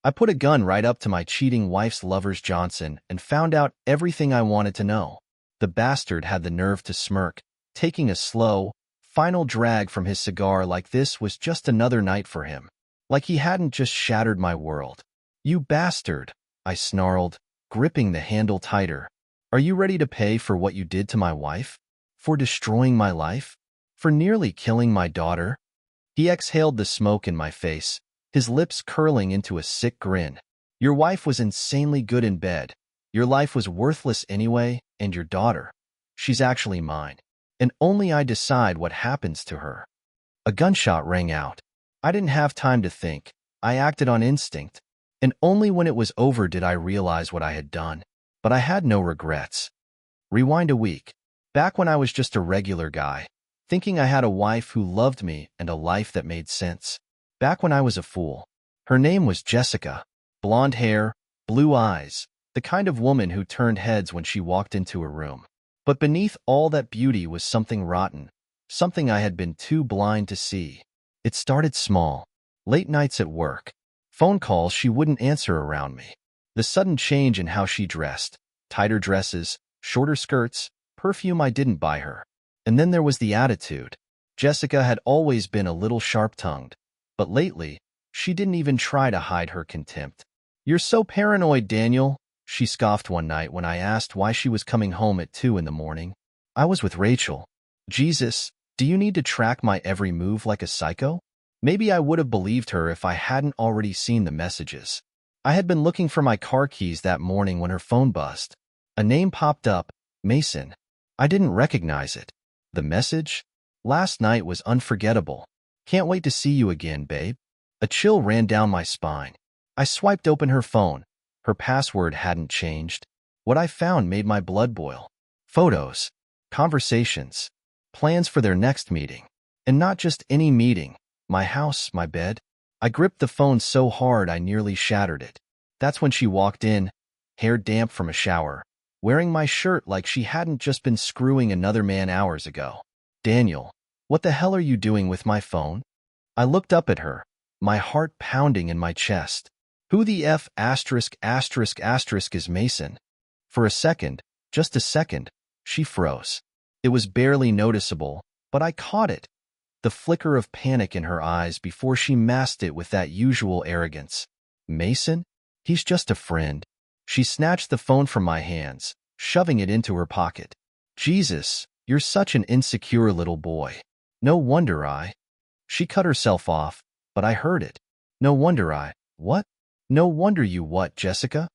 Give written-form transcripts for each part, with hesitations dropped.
I put a gun right up to my cheating wife's lover's Johnson and found out everything I wanted to know. The bastard had the nerve to smirk, taking a slow, final drag from his cigar like this was just another night for him. Like he hadn't just shattered my world. "You bastard," I snarled, gripping the handle tighter. "Are you ready to pay for what you did to my wife? For destroying my life? For nearly killing my daughter?" He exhaled the smoke in my face, his lips curling into a sick grin. "Your wife was insanely good in bed. Your life was worthless anyway, and your daughter, she's actually mine. And only I decide what happens to her." A gunshot rang out. I didn't have time to think. I acted on instinct, and only when it was over did I realize what I had done. But I had no regrets. Rewind a week. Back when I was just a regular guy, thinking I had a wife who loved me and a life that made sense. Back when I was a fool. Her name was Jessica. Blonde hair, blue eyes, the kind of woman who turned heads when she walked into a room. But beneath all that beauty was something rotten, something I had been too blind to see. It started small. Late nights at work. Phone calls she wouldn't answer around me. The sudden change in how she dressed. Tighter dresses, shorter skirts, perfume I didn't buy her. And then there was the attitude. Jessica had always been a little sharp-tongued, but lately, she didn't even try to hide her contempt. "You're so paranoid, Daniel," she scoffed one night when I asked why she was coming home at 2 in the morning. "I was with Rachel." Jesus, do you need to track my every move like a psycho? Maybe I would have believed her if I hadn't already seen the messages. I had been looking for my car keys that morning when her phone buzzed. A name popped up, Mason. I didn't recognize it. The message? "Last night was unforgettable. Can't wait to see you again, babe." A chill ran down my spine. I swiped open her phone. Her password hadn't changed. What I found made my blood boil. Photos, conversations, plans for their next meeting. And not just any meeting. My house, my bed. I gripped the phone so hard I nearly shattered it. That's when she walked in, hair damp from a shower, wearing my shirt like she hadn't just been screwing another man hours ago. "Daniel, what the hell are you doing with my phone?" I looked up at her, my heart pounding in my chest. "Who the F **** is Mason?" For a second, just a second, she froze. It was barely noticeable, but I caught it. The flicker of panic in her eyes before she masked it with that usual arrogance. "Mason? He's just a friend." She snatched the phone from my hands, shoving it into her pocket. "Jesus, you're such an insecure little boy. No wonder I—" She cut herself off, but I heard it. "No wonder I—" "What? No wonder you what, Jessica?"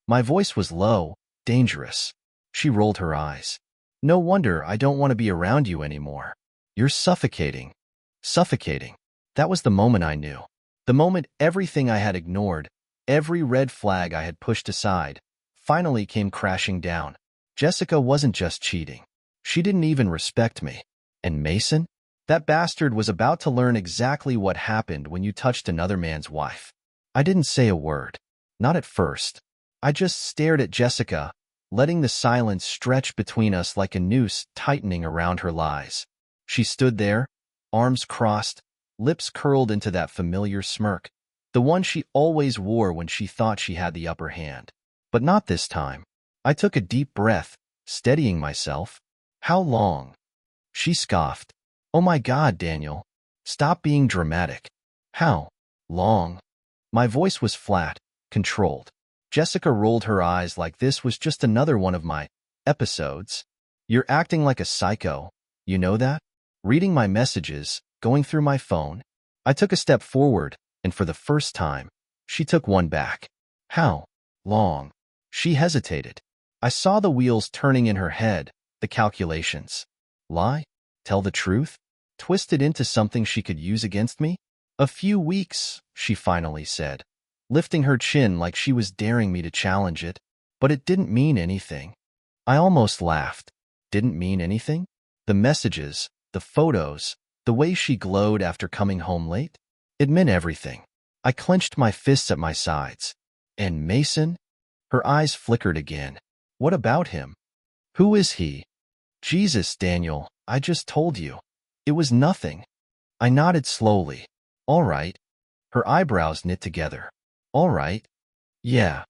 My voice was low, dangerous. She rolled her eyes. "No wonder I don't want to be around you anymore. You're suffocating." Suffocating. That was the moment I knew. The moment everything I had ignored, every red flag I had pushed aside, finally came crashing down. Jessica wasn't just cheating. She didn't even respect me. And Mason? That bastard was about to learn exactly what happened when you touched another man's wife. I didn't say a word. Not at first. I just stared at Jessica, letting the silence stretch between us like a noose tightening around her lies. She stood there, arms crossed, lips curled into that familiar smirk, the one she always wore when she thought she had the upper hand. But not this time. I took a deep breath, steadying myself. "How long?" She scoffed. "Oh my God, Daniel. Stop being dramatic. How long?" My voice was flat, controlled. Jessica rolled her eyes like this was just another one of my episodes. "You're acting like a psycho. You know that?" Reading my messages, going through my phone. I took a step forward, and for the first time, she took one back. "How long?" She hesitated. I saw the wheels turning in her head, the calculations. Lie? Tell the truth? Twist it into something she could use against me? "A few weeks," she finally said, lifting her chin like she was daring me to challenge it. But it didn't mean anything. I almost laughed. Didn't mean anything? The messages, the photos, the way she glowed after coming home late? It meant everything. I clenched my fists at my sides. "And Mason?" Her eyes flickered again. "What about him? Who is he?" "Jesus, Daniel, I just told you. It was nothing." I nodded slowly. "All right." Her eyebrows knit together. All right. Yeah.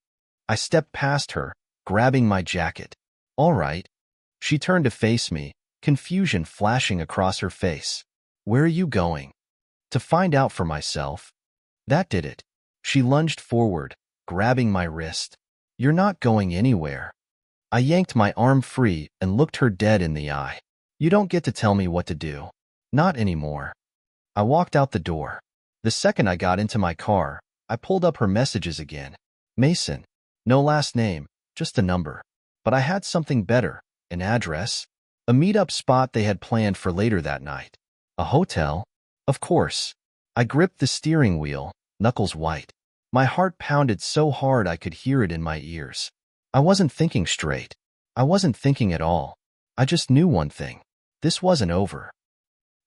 I stepped past her, grabbing my jacket. All right. She turned to face me, confusion flashing across her face. Where are you going? To find out for myself. That did it. She lunged forward, grabbing my wrist. You're not going anywhere. I yanked my arm free and looked her dead in the eye. You don't get to tell me what to do. Not anymore. I walked out the door. The second I got into my car, I pulled up her messages again. Mason. No last name, just a number. But I had something better, an address, a meet-up spot they had planned for later that night. A hotel? Of course. I gripped the steering wheel, knuckles white. My heart pounded so hard I could hear it in my ears. I wasn't thinking straight. I wasn't thinking at all. I just knew one thing. This wasn't over.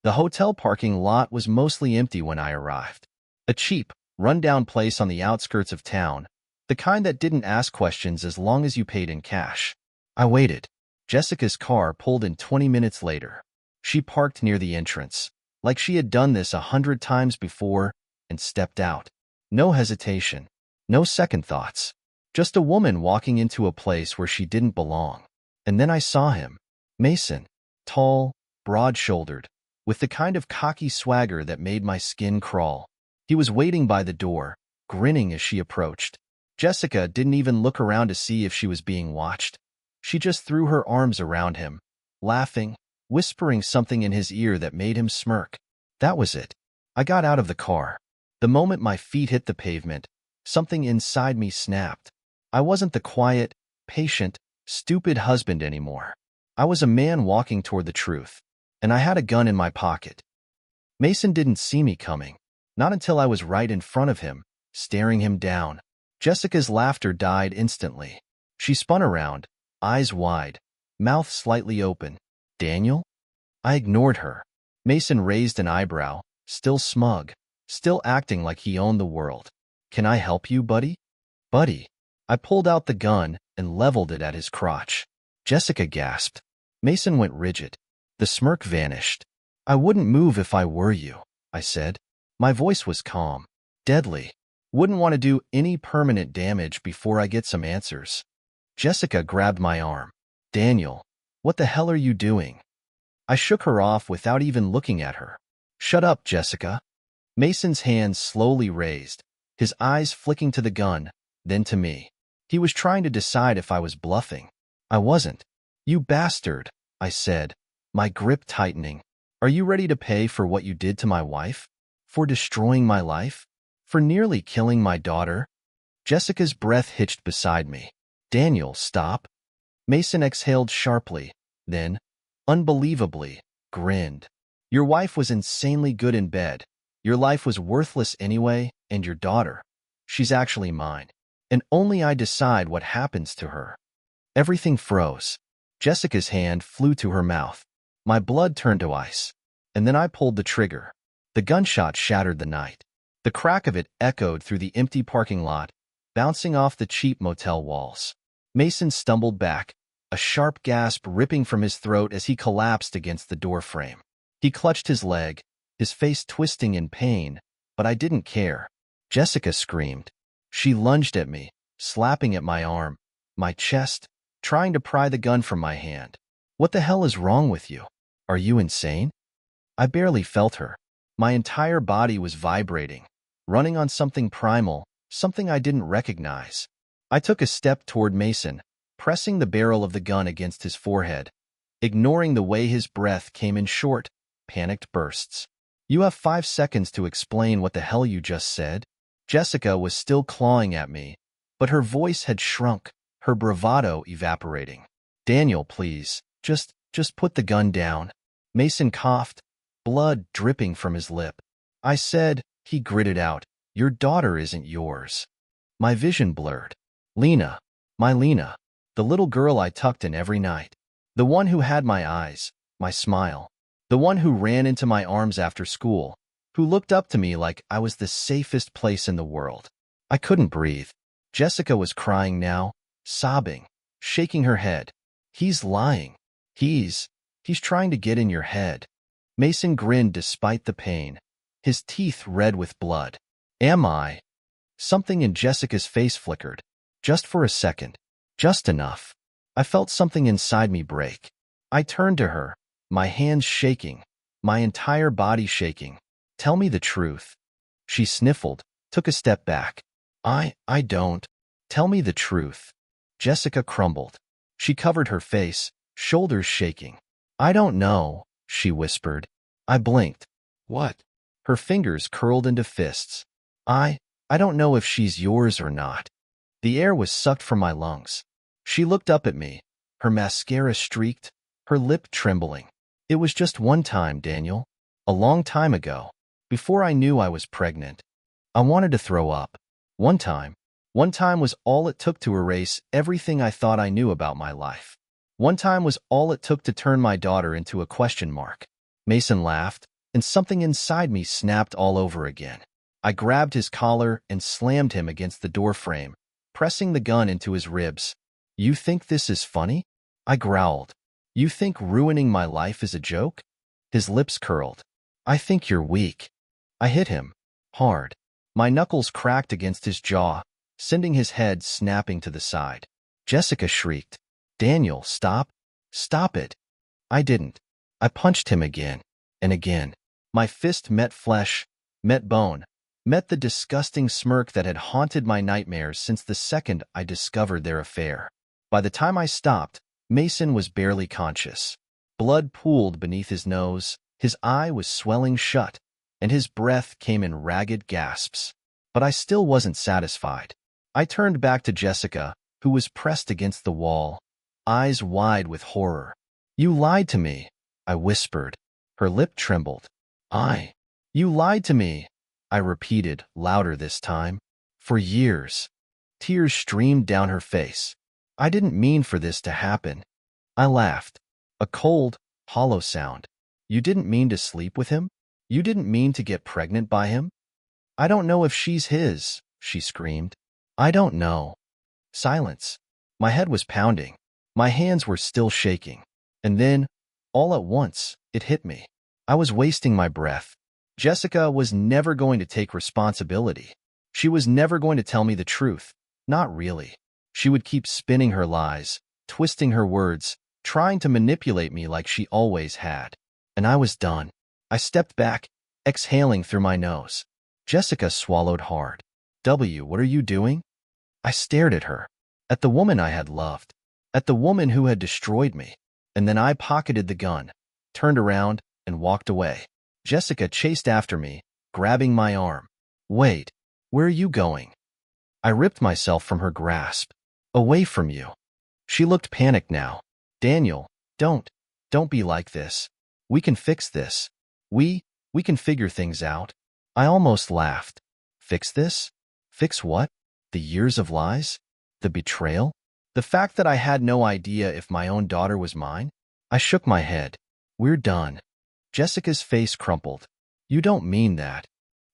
The hotel parking lot was mostly empty when I arrived. A cheap, run-down place on the outskirts of town, the kind that didn't ask questions as long as you paid in cash. I waited. Jessica's car pulled in 20 minutes later. She parked near the entrance, like she had done this 100 times before, and stepped out. No hesitation. No second thoughts. Just a woman walking into a place where she didn't belong. And then I saw him. Mason. Tall, broad-shouldered, with the kind of cocky swagger that made my skin crawl. He was waiting by the door, grinning as she approached. Jessica didn't even look around to see if she was being watched. She just threw her arms around him, laughing, whispering something in his ear that made him smirk. That was it. I got out of the car. The moment my feet hit the pavement, something inside me snapped. I wasn't the quiet, patient, stupid husband anymore. I was a man walking toward the truth, and I had a gun in my pocket. Mason didn't see me coming, not until I was right in front of him, staring him down. Jessica's laughter died instantly. She spun around, eyes wide, mouth slightly open. Daniel? I ignored her. Mason raised an eyebrow, still smug, still acting like he owned the world. Can I help you, buddy? Buddy. I pulled out the gun and leveled it at his crotch. Jessica gasped. Mason went rigid. The smirk vanished. I wouldn't move if I were you, I said. My voice was calm, deadly. Wouldn't want to do any permanent damage before I get some answers. Jessica grabbed my arm. Daniel, what the hell are you doing? I shook her off without even looking at her. Shut up, Jessica. Mason's hands slowly raised, his eyes flicking to the gun, then to me. He was trying to decide if I was bluffing. I wasn't. You bastard, I said, my grip tightening. Are you ready to pay for what you did to my wife? For destroying my life? For nearly killing my daughter? Jessica's breath hitched beside me. Daniel, stop. Mason exhaled sharply, then, unbelievably, grinned. Your wife was insanely good in bed. Your life was worthless anyway, and your daughter. She's actually mine. And only I decide what happens to her. Everything froze. Jessica's hand flew to her mouth. My blood turned to ice. And then I pulled the trigger. The gunshot shattered the night. The crack of it echoed through the empty parking lot, bouncing off the cheap motel walls. Mason stumbled back, a sharp gasp ripping from his throat as he collapsed against the doorframe. He clutched his leg, his face twisting in pain, but I didn't care. Jessica screamed. She lunged at me, slapping at my arm, my chest, trying to pry the gun from my hand. What the hell is wrong with you? Are you insane? I barely felt her. My entire body was vibrating, running on something primal, something I didn't recognize. I took a step toward Mason, pressing the barrel of the gun against his forehead, ignoring the way his breath came in short, panicked bursts. You have 5 seconds to explain what the hell you just said. Jessica was still clawing at me, but her voice had shrunk, her bravado evaporating. Daniel, please, just put the gun down. Mason coughed, blood dripping from his lip. I said, he gritted out, your daughter isn't yours. My vision blurred. Lena, my Lena, the little girl I tucked in every night. The one who had my eyes, my smile. The one who ran into my arms after school, who looked up to me like I was the safest place in the world. I couldn't breathe. Jessica was crying now, sobbing, shaking her head. He's lying. He's trying to get in your head. Mason grinned despite the pain, his teeth red with blood. Am I? Something in Jessica's face flickered. Just for a second. Just enough. I felt something inside me break. I turned to her, my hands shaking, my entire body shaking. Tell me the truth. She sniffled, took a step back. I don't. Tell me the truth. Jessica crumbled. She covered her face, shoulders shaking. I don't know, she whispered. I blinked. What? Her fingers curled into fists. I don't know if she's yours or not. The air was sucked from my lungs. She looked up at me, her mascara streaked, her lip trembling. It was just one time, Daniel. A long time ago. Before I knew I was pregnant. I wanted to throw up. One time. One time was all it took to erase everything I thought I knew about my life. One time was all it took to turn my daughter into a question mark. Mason laughed, and something inside me snapped all over again. I grabbed his collar and slammed him against the doorframe, pressing the gun into his ribs. You think this is funny? I growled. You think ruining my life is a joke? His lips curled. I think you're weak. I hit him. Hard. My knuckles cracked against his jaw, sending his head snapping to the side. Jessica shrieked. Daniel, stop. Stop it. I didn't. I punched him again and again. My fist met flesh, met bone, met the disgusting smirk that had haunted my nightmares since the second I discovered their affair. By the time I stopped, Mason was barely conscious. Blood pooled beneath his nose, his eye was swelling shut, and his breath came in ragged gasps. But I still wasn't satisfied. I turned back to Jessica, who was pressed against the wall, eyes wide with horror. You lied to me, I whispered. Her lip trembled. You lied to me, I repeated, louder this time. For years. Tears streamed down her face. I didn't mean for this to happen. I laughed. A cold, hollow sound. You didn't mean to sleep with him? You didn't mean to get pregnant by him? I don't know if she's his, she screamed. I don't know. Silence. My head was pounding. My hands were still shaking. And then, all at once, it hit me. I was wasting my breath. Jessica was never going to take responsibility. She was never going to tell me the truth. Not really. She would keep spinning her lies, twisting her words, trying to manipulate me like she always had. And I was done. I stepped back, exhaling through my nose. Jessica swallowed hard. What are you doing? I stared at her. At the woman I had loved. At the woman who had destroyed me. And then I pocketed the gun, turned around, and walked away. Jessica chased after me, grabbing my arm. Wait, where are you going? I ripped myself from her grasp. Away from you. She looked panicked now. Daniel, don't be like this. We can fix this. We can figure things out. I almost laughed. Fix this? Fix what? The years of lies? The betrayal? The fact that I had no idea if my own daughter was mine? I shook my head. We're done. Jessica's face crumpled. You don't mean that.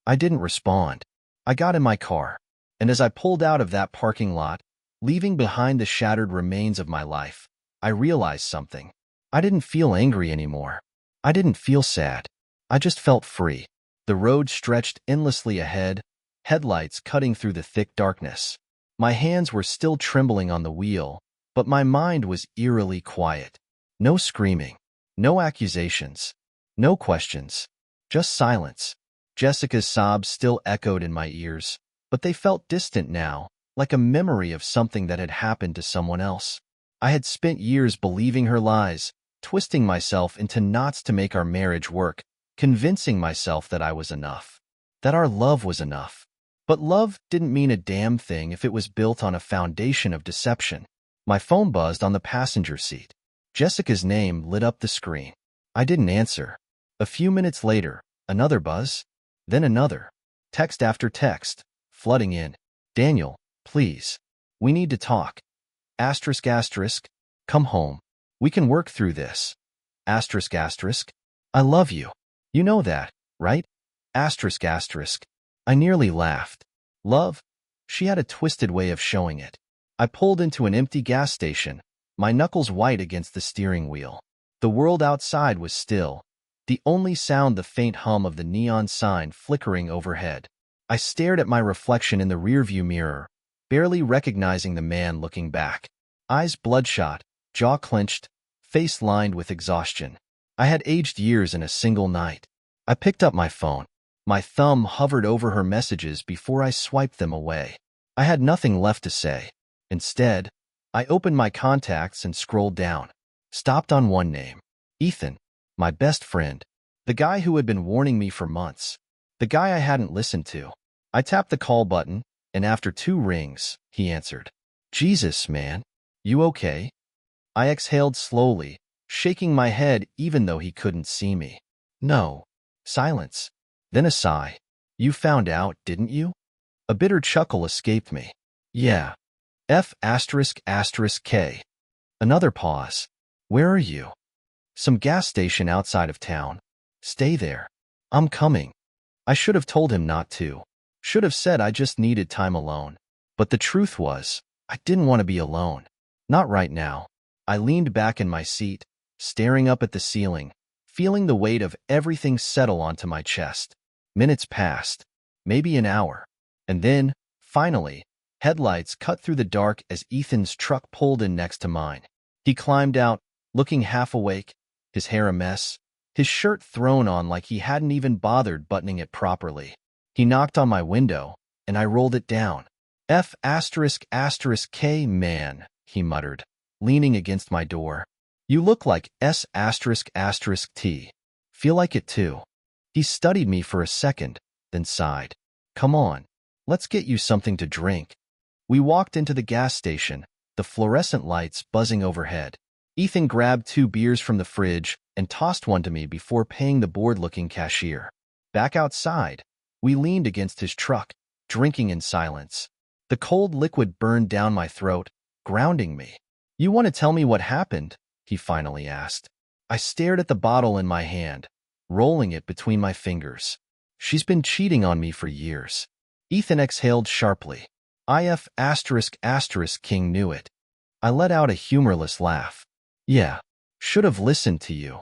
I didn't respond. I got in my car, and as I pulled out of that parking lot, leaving behind the shattered remains of my life, I realized something. I didn't feel angry anymore. I didn't feel sad. I just felt free. The road stretched endlessly ahead, headlights cutting through the thick darkness. My hands were still trembling on the wheel, but my mind was eerily quiet. No screaming, no accusations, no questions, just silence. Jessica's sobs still echoed in my ears, but they felt distant now, like a memory of something that had happened to someone else. I had spent years believing her lies, twisting myself into knots to make our marriage work, convincing myself that I was enough, that our love was enough. But love didn't mean a damn thing if it was built on a foundation of deception. My phone buzzed on the passenger seat. Jessica's name lit up the screen. I didn't answer. A few minutes later, another buzz, then another. Text after text, flooding in. Daniel, please. We need to talk. Asterisk asterisk. Come home. We can work through this. Asterisk asterisk. I love you. You know that, right? Asterisk asterisk. I nearly laughed. Love? She had a twisted way of showing it. I pulled into an empty gas station, my knuckles white against the steering wheel. The world outside was still, the only sound the faint hum of the neon sign flickering overhead. I stared at my reflection in the rearview mirror, barely recognizing the man looking back. Eyes bloodshot, jaw clenched, face lined with exhaustion. I had aged years in a single night. I picked up my phone. My thumb hovered over her messages before I swiped them away. I had nothing left to say. Instead, I opened my contacts and scrolled down. Stopped on one name. Ethan, my best friend. The guy who had been warning me for months. The guy I hadn't listened to. I tapped the call button, and after 2 rings, he answered. Jesus, man. You okay? I exhaled slowly, shaking my head even though he couldn't see me. No. Silence. Then a sigh. You found out, didn't you? A bitter chuckle escaped me. Yeah. F***K. Another pause. Where are you? Some gas station outside of town. Stay there. I'm coming. I should have told him not to. Should have said I just needed time alone. But the truth was, I didn't want to be alone. Not right now. I leaned back in my seat, staring up at the ceiling, feeling the weight of everything settle onto my chest. Minutes passed, maybe an hour. And then, finally, headlights cut through the dark as Ethan's truck pulled in next to mine. He climbed out, looking half awake, his hair a mess, his shirt thrown on like he hadn't even bothered buttoning it properly. He knocked on my window, and I rolled it down. F***K, man, he muttered, leaning against my door. You look like S***T. Feel like it too. He studied me for a second, then sighed. Come on, let's get you something to drink. We walked into the gas station, the fluorescent lights buzzing overhead. Ethan grabbed 2 beers from the fridge and tossed one to me before paying the bored-looking cashier. Back outside, we leaned against his truck, drinking in silence. The cold liquid burned down my throat, grounding me. You want to tell me what happened? He finally asked. I stared at the bottle in my hand, rolling it between my fingers. She's been cheating on me for years. Ethan exhaled sharply. King knew it. I let out a humorless laugh. Yeah, should have listened to you.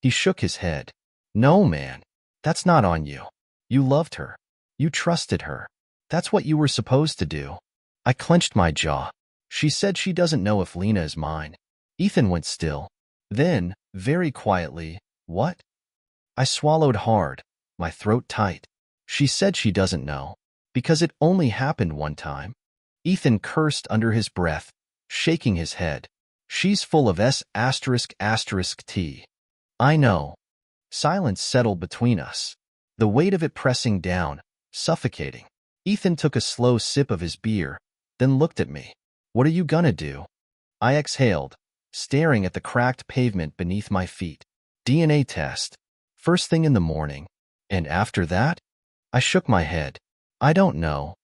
He shook his head. No, man, that's not on you. You loved her. You trusted her. That's what you were supposed to do. I clenched my jaw. She said she doesn't know if Lena is mine. Ethan went still. Then, very quietly, what? I swallowed hard, my throat tight. She said she doesn't know, because it only happened one time. Ethan cursed under his breath, shaking his head. She's full of S***T. I know. Silence settled between us, the weight of it pressing down, suffocating. Ethan took a slow sip of his beer, then looked at me. What are you gonna do? I exhaled, staring at the cracked pavement beneath my feet. DNA test. First thing in the morning. And after that? I shook my head. I don't know.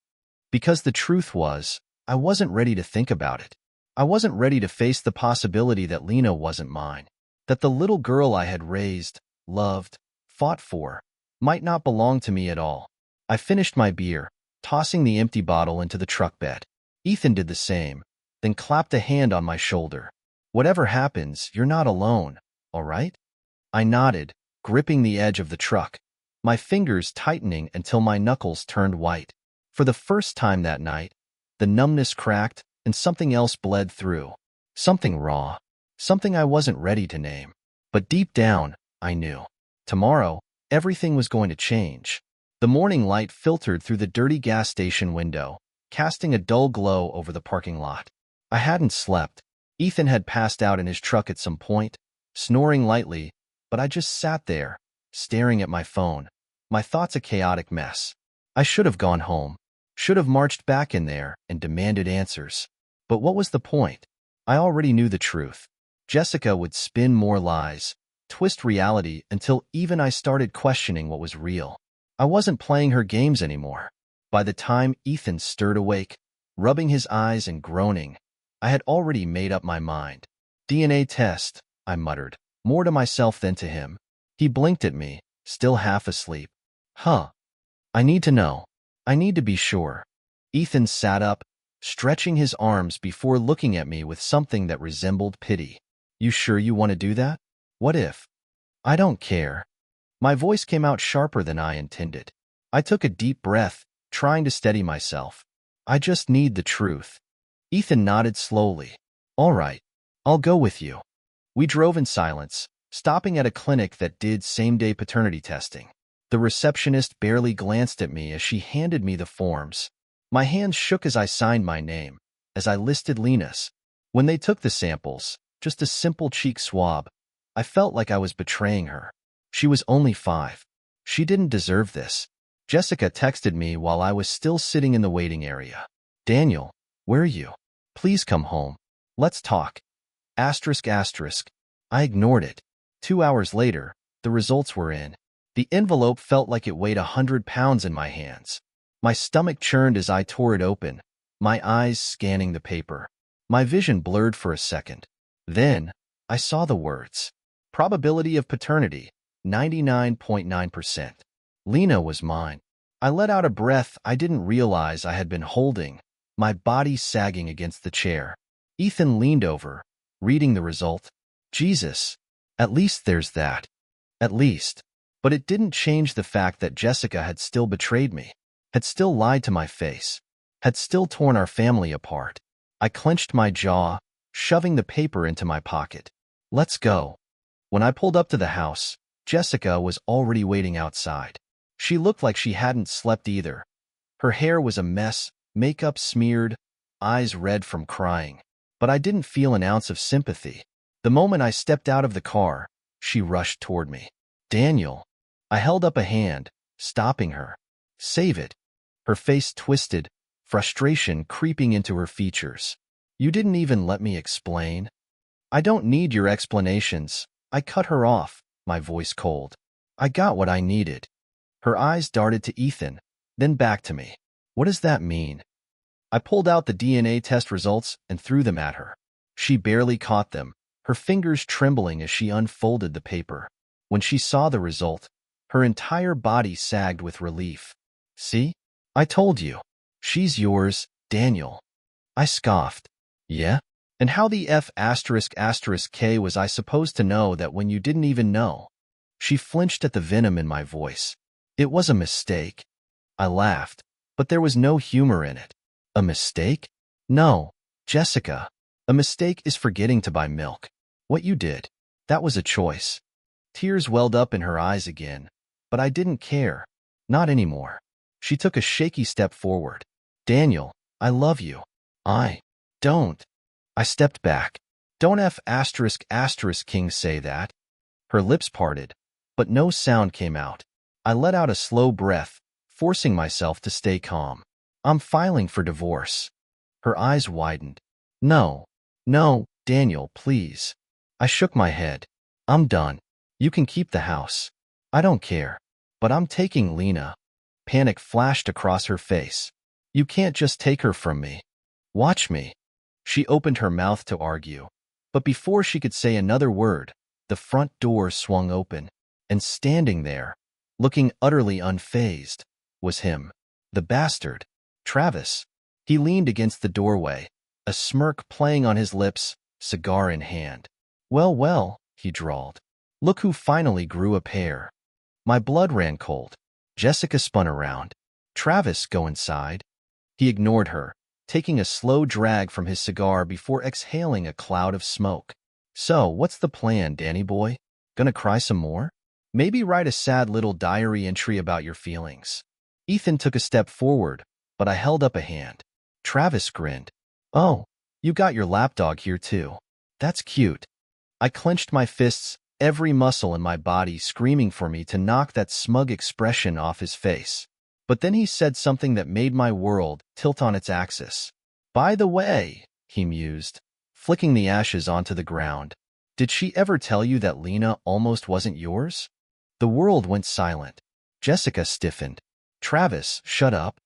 Because the truth was, I wasn't ready to think about it. I wasn't ready to face the possibility that Lena wasn't mine. That the little girl I had raised, loved, fought for, might not belong to me at all. I finished my beer, tossing the empty bottle into the truck bed. Ethan did the same, then clapped a hand on my shoulder. Whatever happens, you're not alone, all right? I nodded, gripping the edge of the truck, my fingers tightening until my knuckles turned white. For the first time that night, the numbness cracked and something else bled through. Something raw. Something I wasn't ready to name. But deep down, I knew. Tomorrow, everything was going to change. The morning light filtered through the dirty gas station window, casting a dull glow over the parking lot. I hadn't slept. Ethan had passed out in his truck at some point, snoring lightly, but I just sat there, staring at my phone, my thoughts a chaotic mess. I should have gone home, should have marched back in there and demanded answers. But what was the point? I already knew the truth. Jessica would spin more lies, twist reality until even I started questioning what was real. I wasn't playing her games anymore. By the time Ethan stirred awake, rubbing his eyes and groaning, I had already made up my mind. DNA test, I muttered, more to myself than to him. He blinked at me, still half asleep. Huh. I need to know. I need to be sure. Ethan sat up, stretching his arms before looking at me with something that resembled pity. You sure you want to do that? What if? I don't care. My voice came out sharper than I intended. I took a deep breath, trying to steady myself. I just need the truth. Ethan nodded slowly. All right, I'll go with you. We drove in silence, stopping at a clinic that did same-day paternity testing. The receptionist barely glanced at me as she handed me the forms. My hands shook as I signed my name, as I listed Lena's. When they took the samples, just a simple cheek swab, I felt like I was betraying her. She was only 5. She didn't deserve this. Jessica texted me while I was still sitting in the waiting area. Daniel, where are you? Please come home. Let's talk. Asterisk asterisk. I ignored it. 2 hours later, the results were in. The envelope felt like it weighed 100 pounds in my hands. My stomach churned as I tore it open, my eyes scanning the paper. My vision blurred for a second. Then, I saw the words. Probability of paternity, 99.9%. Lena was mine. I let out a breath I didn't realize I had been holding, my body sagging against the chair. Ethan leaned over, reading the result. Jesus, at least there's that. At least. But it didn't change the fact that Jessica had still betrayed me, had still lied to my face, had still torn our family apart. I clenched my jaw, shoving the paper into my pocket. Let's go. When I pulled up to the house, Jessica was already waiting outside. She looked like she hadn't slept either. Her hair was a mess, makeup smeared, eyes red from crying. But I didn't feel an ounce of sympathy. The moment I stepped out of the car, she rushed toward me. Daniel. I held up a hand, stopping her. Save it. Her face twisted, frustration creeping into her features. You didn't even let me explain. I don't need your explanations. I cut her off, my voice cold. I got what I needed. Her eyes darted to Ethan, then back to me. What does that mean? I pulled out the DNA test results and threw them at her. She barely caught them, her fingers trembling as she unfolded the paper. When she saw the result, her entire body sagged with relief. See? I told you. She's yours, Daniel. I scoffed. Yeah? And how the F***K was I supposed to know that when you didn't even know? She flinched at the venom in my voice. It was a mistake. I laughed, but there was no humor in it. A mistake? No, Jessica. A mistake is forgetting to buy milk. What you did, that was a choice. Tears welled up in her eyes again, but I didn't care. Not anymore. She took a shaky step forward. Daniel, I love you. I don't. I stepped back. Don't King say that. Her lips parted, but no sound came out. I let out a slow breath, forcing myself to stay calm. I'm filing for divorce. Her eyes widened. No, Daniel, please. I shook my head. I'm done. You can keep the house. I don't care. But I'm taking Lena. Panic flashed across her face. You can't just take her from me. Watch me. She opened her mouth to argue. But before she could say another word, the front door swung open, and standing there, looking utterly unfazed, was him. The bastard. Travis. He leaned against the doorway, a smirk playing on his lips, cigar in hand. Well, he drawled. Look who finally grew a pair. My blood ran cold. Jessica spun around. Travis, go inside. He ignored her, taking a slow drag from his cigar before exhaling a cloud of smoke. So, what's the plan, Danny boy? Gonna cry some more? Maybe write a sad little diary entry about your feelings. Ethan took a step forward, but I held up a hand. Travis grinned. Oh, you got your lapdog here too. That's cute. I clenched my fists, every muscle in my body screaming for me to knock that smug expression off his face. But then he said something that made my world tilt on its axis. By the way, he mused, flicking the ashes onto the ground. Did she ever tell you that Lena almost wasn't yours? The world went silent. Jessica stiffened. Travis, shut up.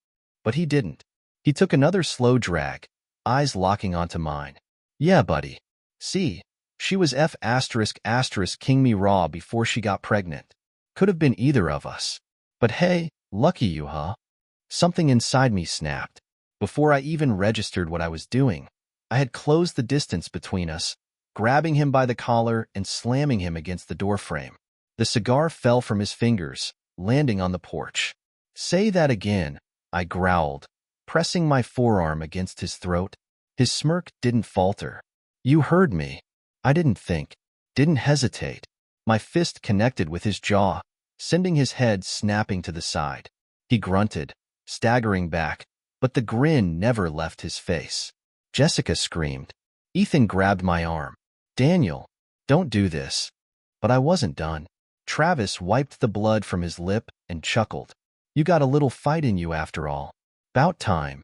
But he didn't. He took another slow drag, eyes locking onto mine. Yeah, buddy. See, she was King me raw before she got pregnant. Could have been either of us. But hey, lucky you, huh? Something inside me snapped. Before I even registered what I was doing, I had closed the distance between us, grabbing him by the collar and slamming him against the doorframe. The cigar fell from his fingers, landing on the porch. Say that again, I growled, pressing my forearm against his throat. His smirk didn't falter. You heard me. I didn't think, didn't hesitate. My fist connected with his jaw, sending his head snapping to the side. He grunted, staggering back, but the grin never left his face. Jessica screamed. Ethan grabbed my arm. Daniel, don't do this. But I wasn't done. Travis wiped the blood from his lip and chuckled. You got a little fight in you after all. 'Bout time.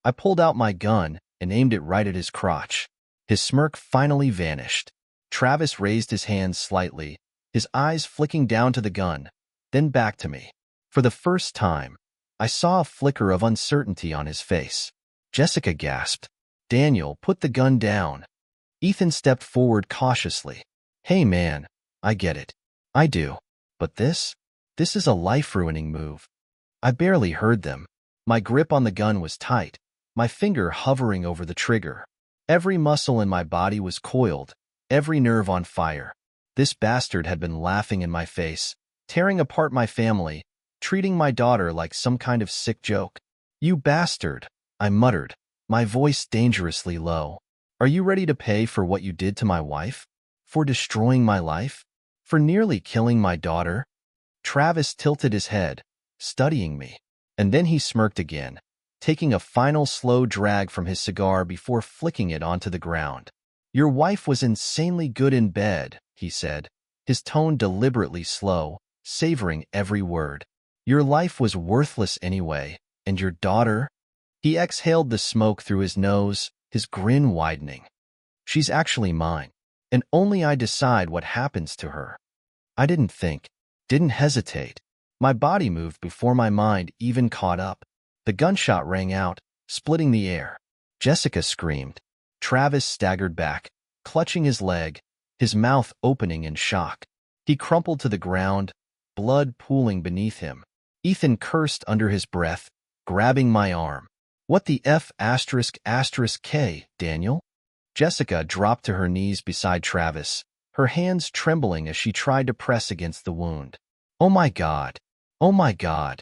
I pulled out my gun and aimed it right at his crotch. His smirk finally vanished. Travis raised his hands slightly, his eyes flicking down to the gun, then back to me. For the first time, I saw a flicker of uncertainty on his face. Jessica gasped. Daniel, put the gun down. Ethan stepped forward cautiously. Hey man, I get it. I do. But this is a life-ruining move. I barely heard them. My grip on the gun was tight, my finger hovering over the trigger. Every muscle in my body was coiled, every nerve on fire. This bastard had been laughing in my face, tearing apart my family, treating my daughter like some kind of sick joke. You bastard, I muttered, my voice dangerously low. Are you ready to pay for what you did to my wife? For destroying my life? For nearly killing my daughter? Travis tilted his head, studying me, and then he smirked again, taking a final slow drag from his cigar before flicking it onto the ground. Your wife was insanely good in bed, he said, his tone deliberately slow, savoring every word. Your life was worthless anyway, and your daughter? He exhaled the smoke through his nose, his grin widening. She's actually mine, and only I decide what happens to her. I didn't think, didn't hesitate. My body moved before my mind even caught up. The gunshot rang out, splitting the air. Jessica screamed. Travis staggered back, clutching his leg, his mouth opening in shock. He crumpled to the ground, blood pooling beneath him. Ethan cursed under his breath, grabbing my arm. What the F***K, Daniel? Jessica dropped to her knees beside Travis, her hands trembling as she tried to press against the wound. Oh my God. Oh my God.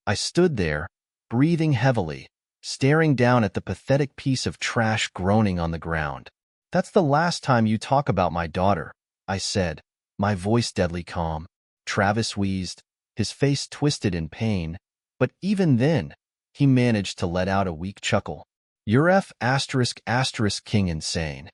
I stood there, breathing heavily, staring down at the pathetic piece of trash groaning on the ground. That's the last time you talk about my daughter, I said, my voice deadly calm. Travis wheezed, his face twisted in pain, but even then, he managed to let out a weak chuckle. You're F***king insane.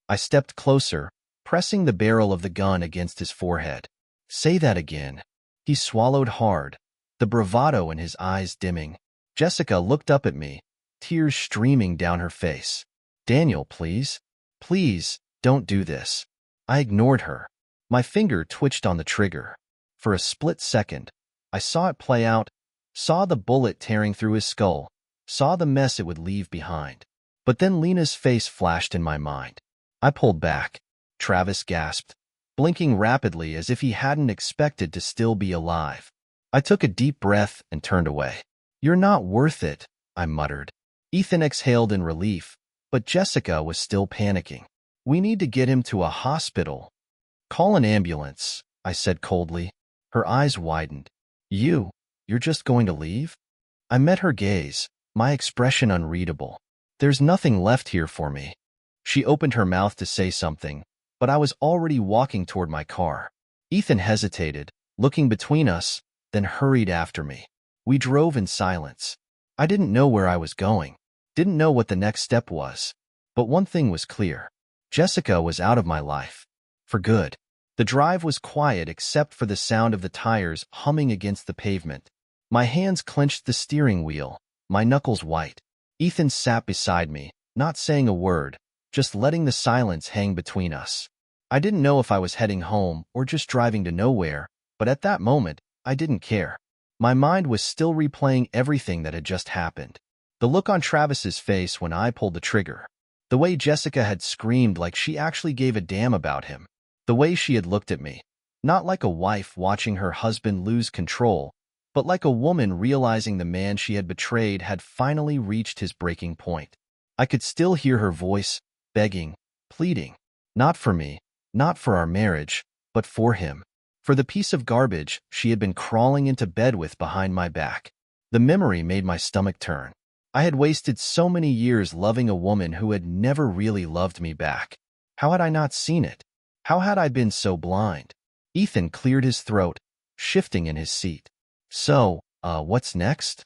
I stepped closer, pressing the barrel of the gun against his forehead. Say that again. He swallowed hard, the bravado in his eyes dimming. Jessica looked up at me, tears streaming down her face. Daniel, please. Please, don't do this. I ignored her. My finger twitched on the trigger. For a split second, I saw it play out, saw the bullet tearing through his skull, saw the mess it would leave behind. But then Lena's face flashed in my mind. I pulled back. Travis gasped, blinking rapidly as if he hadn't expected to still be alive. I took a deep breath and turned away. You're not worth it, I muttered. Ethan exhaled in relief, but Jessica was still panicking. We need to get him to a hospital. Call an ambulance, I said coldly. Her eyes widened. You're just going to leave? I met her gaze, my expression unreadable. There's nothing left here for me. She opened her mouth to say something, but I was already walking toward my car. Ethan hesitated, looking between us, then hurried after me. We drove in silence. I didn't know where I was going, didn't know what the next step was. But one thing was clear. Jessica was out of my life. For good. The drive was quiet except for the sound of the tires humming against the pavement. My hands clenched the steering wheel, my knuckles white. Ethan sat beside me, not saying a word, just letting the silence hang between us. I didn't know if I was heading home or just driving to nowhere, but at that moment, I didn't care. My mind was still replaying everything that had just happened. The look on Travis's face when I pulled the trigger. The way Jessica had screamed like she actually gave a damn about him. The way she had looked at me. Not like a wife watching her husband lose control, but like a woman realizing the man she had betrayed had finally reached his breaking point. I could still hear her voice, begging, pleading. Not for me, not for our marriage, but for him. For the piece of garbage she had been crawling into bed with behind my back. The memory made my stomach turn. I had wasted so many years loving a woman who had never really loved me back. How had I not seen it? How had I been so blind? Ethan cleared his throat, shifting in his seat. So, what's next?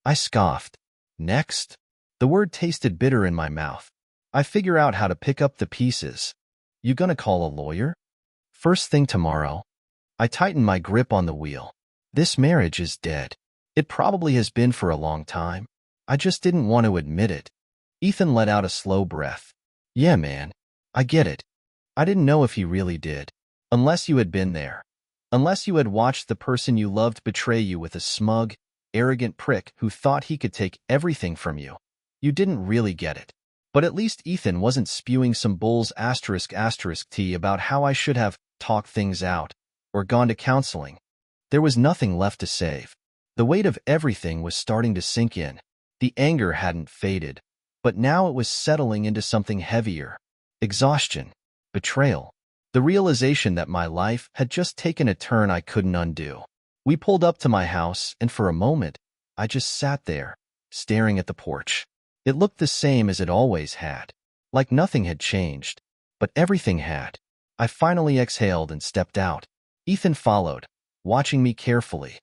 I scoffed. Next? The word tasted bitter in my mouth. I figure out how to pick up the pieces. You gonna call a lawyer? First thing tomorrow. I tightened my grip on the wheel. This marriage is dead. It probably has been for a long time. I just didn't want to admit it. Ethan let out a slow breath. Yeah, man. I get it. I didn't know if he really did. Unless you had been there. Unless you had watched the person you loved betray you with a smug, arrogant prick who thought he could take everything from you. You didn't really get it. But at least Ethan wasn't spewing some bull's **T about how I should have talked things out or gone to counseling. There was nothing left to save. The weight of everything was starting to sink in. The anger hadn't faded, but now it was settling into something heavier. Exhaustion. Betrayal. The realization that my life had just taken a turn I couldn't undo. We pulled up to my house, and for a moment, I just sat there, staring at the porch. It looked the same as it always had, like nothing had changed, but everything had. I finally exhaled and stepped out. Ethan followed, watching me carefully.